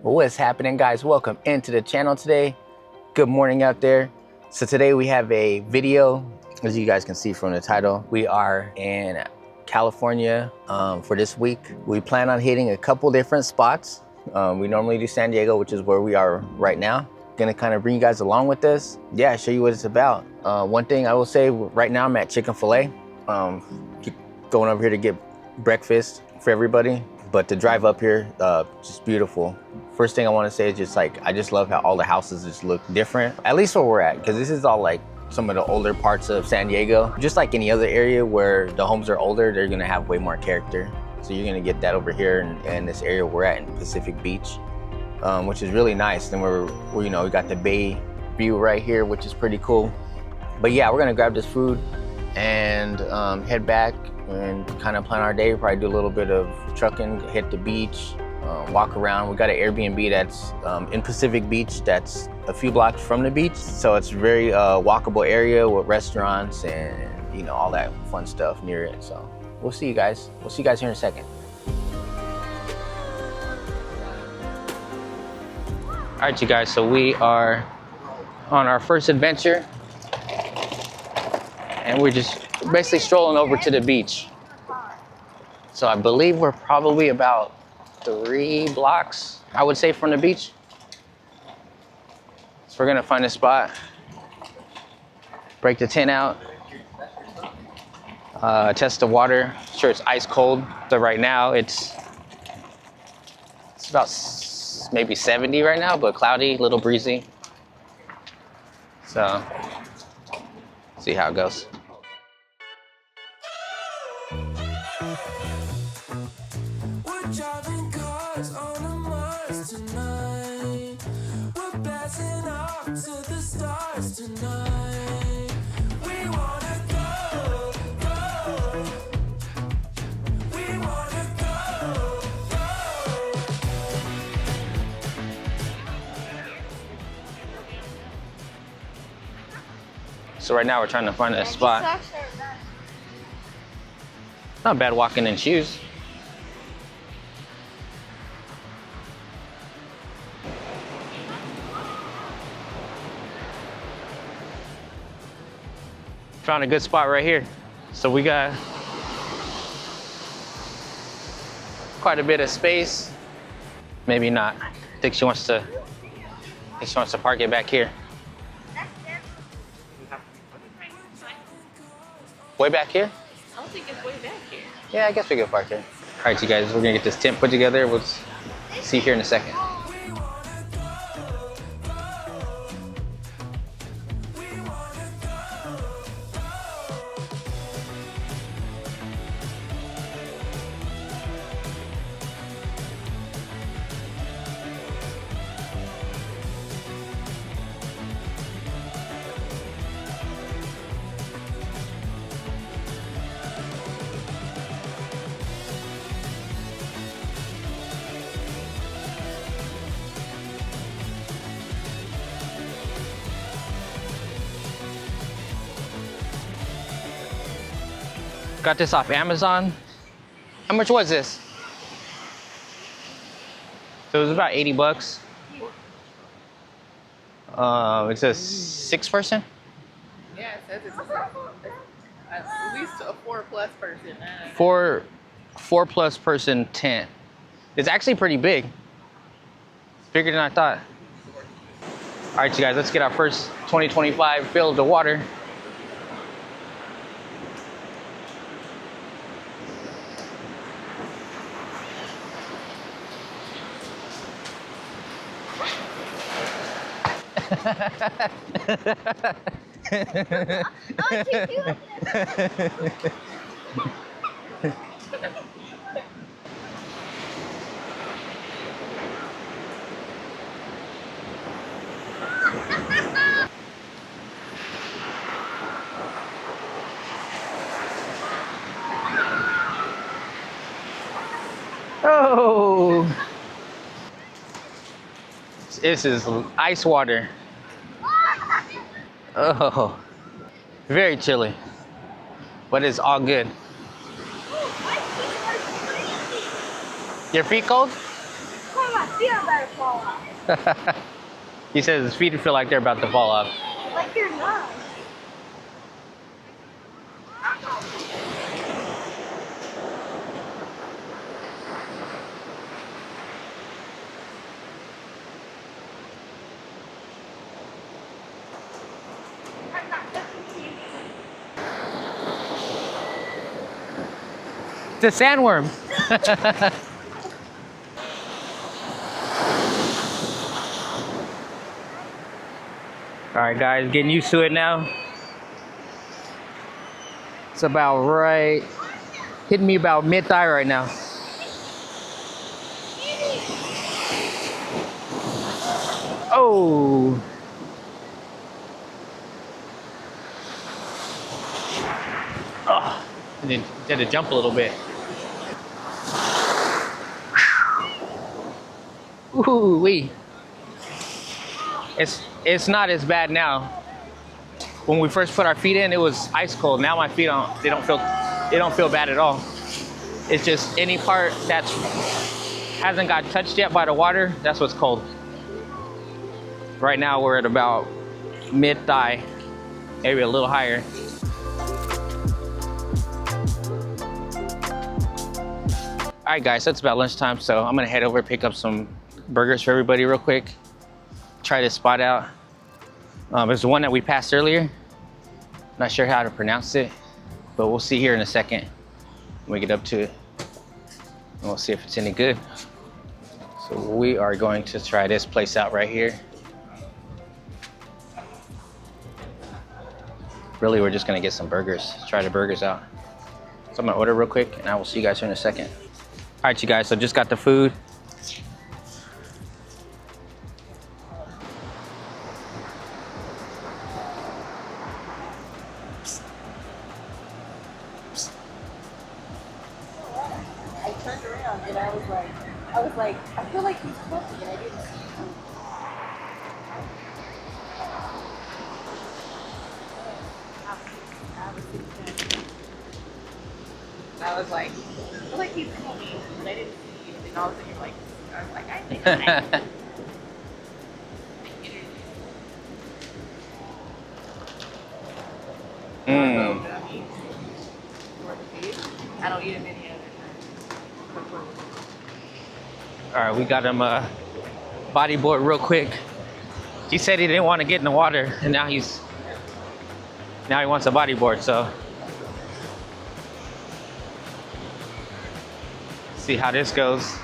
What's happening, guys? Welcome into the channel today. Good morning out there. So today we have a video. As you guys can see from the title, we are in California for this week. We plan on hitting a couple different spots. We normally do San Diego, which is where we are right now. Gonna kind of bring you guys along with this. Yeah, show you what it's about. One thing I will say, right now I'm at Chick-fil-A. Going over here to get breakfast for everybody. But to drive up here, just beautiful. First thing I want to say is just like, I just love how all the houses just look different. At least where we're at, because this is all like some of the older parts of San Diego. Just like any other area where the homes are older, they're gonna have way more character. So you're gonna get that over here in this area we're at in Pacific Beach, which is really nice. Then we're you know, we got the bay view right here, which is pretty cool. But yeah, we're gonna grab this food and head back and kind of plan our day. Probably do a little bit of trucking, hit the beach, walk around. We got an Airbnb that's in Pacific Beach that's a few blocks from the beach. So it's a very walkable area with restaurants and, you know, all that fun stuff near it. So we'll see you guys. We'll see you guys here in a second. All right, you guys, so we are on our first adventure and we're just basically strolling over to the beach. So I believe we're probably about 3 blocks, I would say, from the beach. So we're gonna find a spot, break the tent out, test the water. Sure, it's ice cold. So right now it's about maybe 70 right now, but cloudy, a little breezy. So see how it goes. We're driving cars on a Mars tonight. We're blasting off to the stars tonight. We wanna go, go. We wanna go, go. So right now we're trying to find a spot. Not bad walking in shoes. Found a good spot right here. So we got quite a bit of space. Maybe not. I think she wants to park it back here. Way back here? I don't think it's way back here. Yeah, I guess we could park here. All right, you guys, we're gonna get this tent put together. We'll see you here in a second. Got this off Amazon. How much was this? So it was about 80 bucks. It says 6 person? Yeah, it says it's at least a 4+ person. 4 plus person tent. It's actually pretty big. Bigger than I thought. All right, you guys, let's get our first 2025 fill of the water. Oh, this is ice water. Oh, very chilly, but it's all good. Your feet cold? Come on. feet are about to fall off. He says his feet feel like they're about to fall off. Like you're not. It's a sandworm. All right, guys, getting used to it now. It's about right, hitting me about mid-thigh right now. Oh. Oh, and then had to jump a little bit. Ooh wee. It's not as bad now. When we first put our feet in, it was ice cold. Now my feet don't feel bad at all. It's just any part that hasn't got touched yet by the water, that's what's cold. Right now we're at about mid-thigh, maybe a little higher. All right, guys, so it's about lunchtime, so I'm gonna head over pick up some burgers for everybody real quick. Try this spot out. It's the one that we passed earlier. Not sure how to pronounce it, but we'll see here in a second when we get up to it. And we'll see if it's any good. So we are going to try this place out right here. Really, we're just gonna get some burgers, try the burgers out. So I'm gonna order real quick and I will see you guys here in a second. All right, you guys, so just got the food. I turned around and I was like, I feel like he's cooking and I didn't see him. I was like, I feel like he's cooking, and I didn't see you. And all of a sudden you're like, I was like, I think I I don't eat him any other time. All right, we got him a bodyboard real quick. He said he didn't want to get in the water, and now he wants a bodyboard. So see how this goes.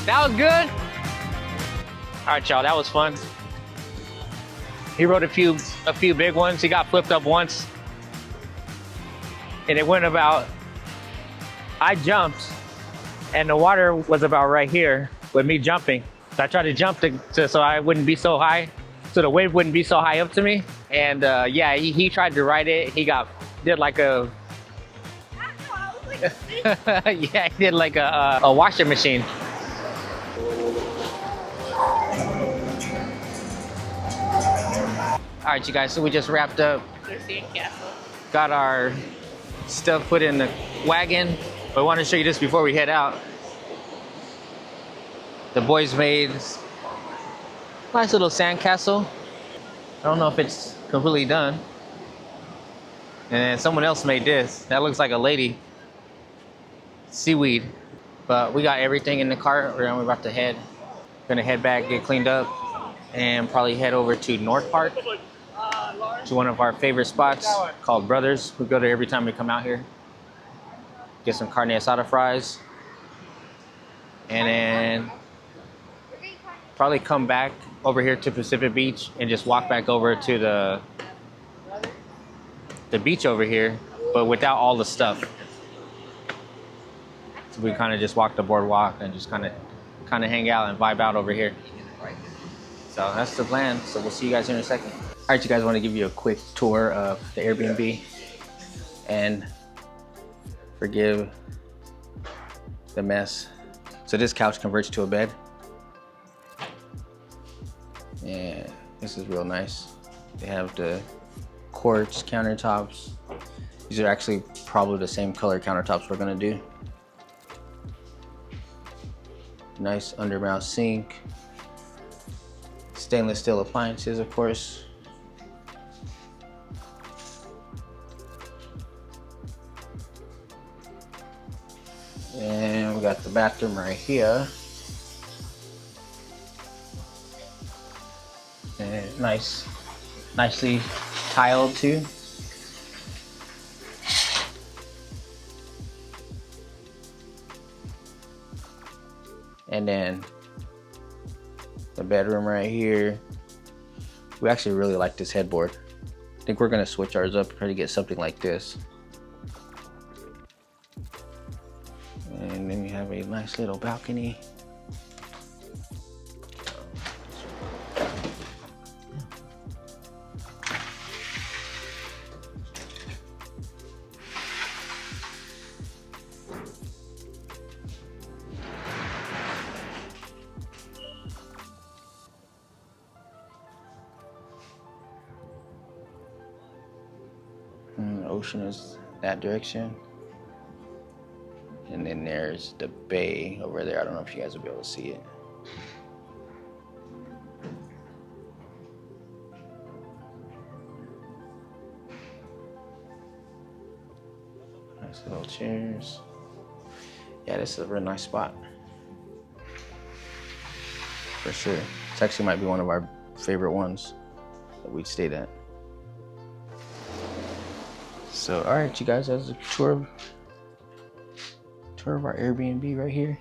That was good. All right, y'all, that was fun. He rode a few big ones. He got flipped up once. And it went about, I jumped and the water was about right here with me jumping. So I tried to jump so I wouldn't be so high, so the wave wouldn't be so high up to me. And yeah, he tried to ride it. He did like a, yeah, he did like a washing machine. All right, you guys, so we just wrapped up. Got our stuff put in the wagon. But I want to show you this before we head out. The boys made a nice little sandcastle. I don't know if it's completely done. And then someone else made this. That looks like a lady. Seaweed. But we got everything in the cart. We're about to head. Gonna head back, get cleaned up, and probably head over to North Park. To one of our favorite spots called Brothers. We go there every time we come out here. Get some carne asada fries. And then probably come back over here to Pacific Beach and just walk back over to the beach over here but without all the stuff. So we kind of just walk the boardwalk and just kind of hang out and vibe out over here. So that's the plan. So we'll see you guys here in a second. All right, you guys, want to give you a quick tour of the Airbnb and forgive the mess. So this couch converts to a bed. And this is real nice. They have the quartz countertops. These are actually probably the same color countertops we're gonna do. Nice undermount sink. Stainless steel appliances, of course. And we got the bathroom right here. And nicely tiled too. And then the bedroom right here. We actually really like this headboard. I think we're gonna switch ours up, try to get something like this. And then you have a nice little balcony. And the ocean is that direction. And then there's the bay over there. I don't know if you guys will be able to see it. Nice little chairs. Yeah, this is a real nice spot. For sure. This actually might be one of our favorite ones that we stayed at. So, all right, you guys, that's a tour of our Airbnb right here.